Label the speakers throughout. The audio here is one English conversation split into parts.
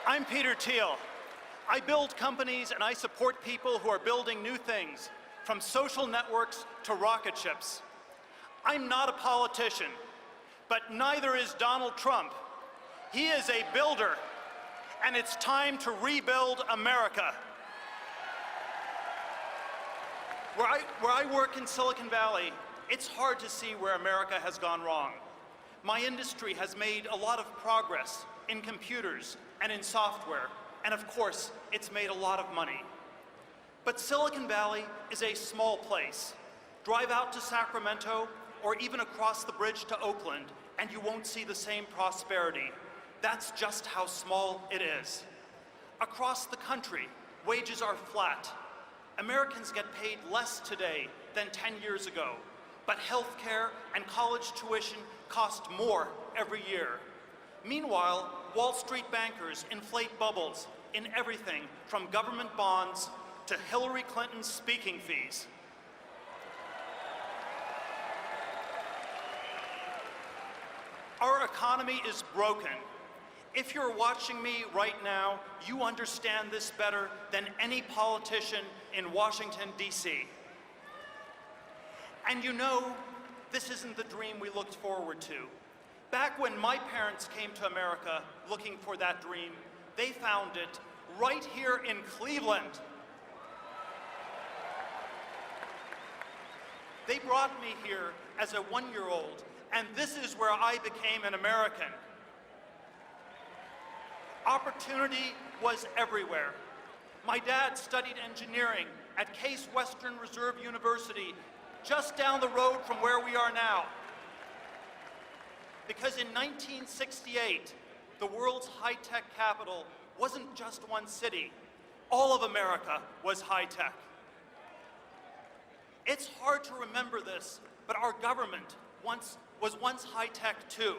Speaker 1: I'm Peter Thiel. I build companies and I support people who are building new things, from social networks to rocket ships. I'm not a politician, but neither is Donald Trump. He is a builder, and it's time to rebuild America. Where I work in Silicon Valley, it's hard to see where America has gone wrong. My industry has made a lot of progress in computers and in software, and of course, it's made a lot of money. But Silicon Valley is a small place. Drive out to Sacramento or even across the bridge to Oakland, and you won't see the same prosperity. That's just how small it is. Across the country, wages are flat. Americans get paid less today than 10 years ago, but healthcare and college tuition cost more every year. Meanwhile, Wall Street bankers inflate bubbles in everything from government bonds to Hillary Clinton's speaking fees. Our economy is broken. If you're watching me right now, you understand this better than any politician in Washington, D.C. And you know, this isn't the dream we looked forward to. Back when my parents came to America looking for that dream, they found it right here in Cleveland. They brought me here as a one-year-old, and this is where I became an American. Opportunity was everywhere. My dad studied engineering at Case Western Reserve University, just down the road from where we are now. Because in 1968, the world's high-tech capital wasn't just one city. All of America was high-tech. It's hard to remember this, but our government was once high-tech too.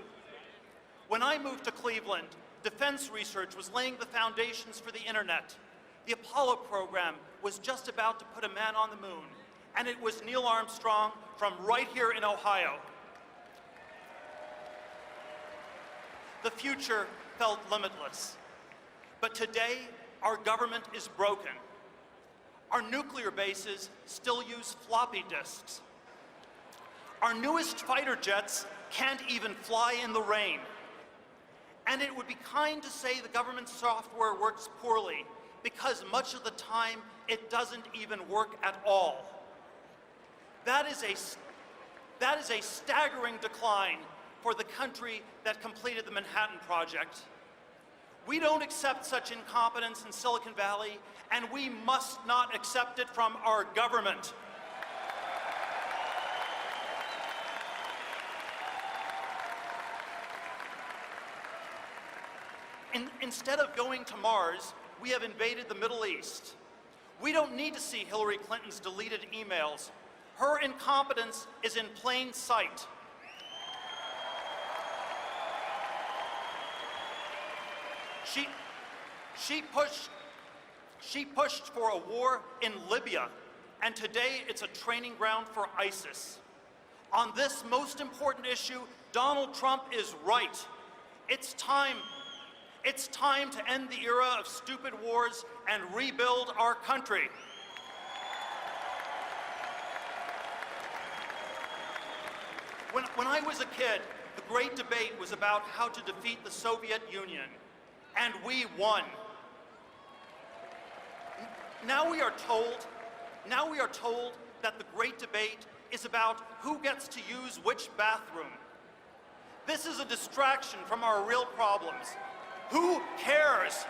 Speaker 1: When I moved to Cleveland, defense research was laying the foundations for the internet. The Apollo program was just about to put a man on the moon, and it was Neil Armstrong from right here in Ohio. The future felt limitless. But today, our government is broken. Our nuclear bases still use floppy disks. Our newest fighter jets can't even fly in the rain. And it would be kind to say the government software works poorly, because much of the time it doesn't even work at all. That is a staggering decline for the country that completed the Manhattan Project. We don't accept such incompetence in Silicon Valley, and we must not accept it from our government. Instead of going to Mars, we have invaded the Middle East. We don't need to see Hillary Clinton's deleted emails. Her incompetence is in plain sight. She pushed for a war in Libya, and today it's a training ground for ISIS. On this most important issue, Donald Trump is right. It's time to end the era of stupid wars and rebuild our country. When I was a kid, the great debate was about how to defeat the Soviet Union, and we won. Now we are told that the great debate is about who gets to use which bathroom. This is a distraction from our real problems. Who cares?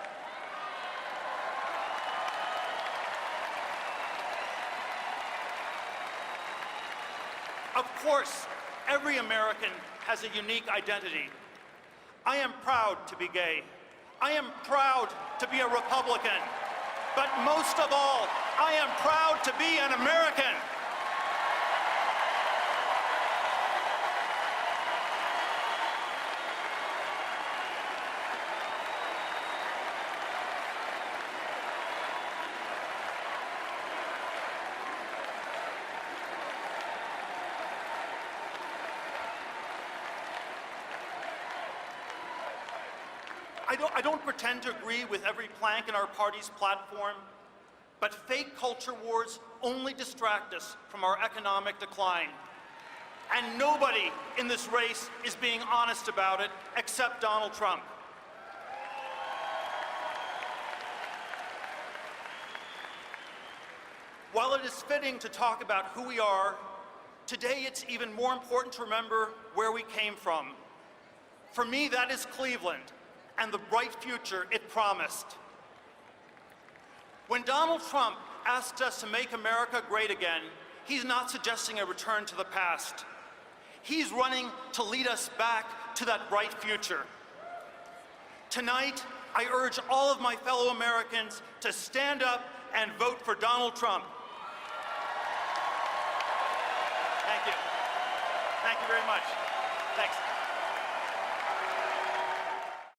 Speaker 1: Of course, every American has a unique identity. I am proud to be gay. I am proud to be a Republican. But most of all, I am proud to be an American. I don't pretend to agree with every plank in our party's platform, but fake culture wars only distract us from our economic decline. And nobody in this race is being honest about it except Donald Trump. While it is fitting to talk about who we are, today it's even more important to remember where we came from. For me, that is Cleveland and the bright future it promised. When Donald Trump asks us to make America great again, he's not suggesting a return to the past. He's running to lead us back to that bright future. Tonight, I urge all of my fellow Americans to stand up and vote for Donald Trump. Thank you. Thank you very much. Thanks.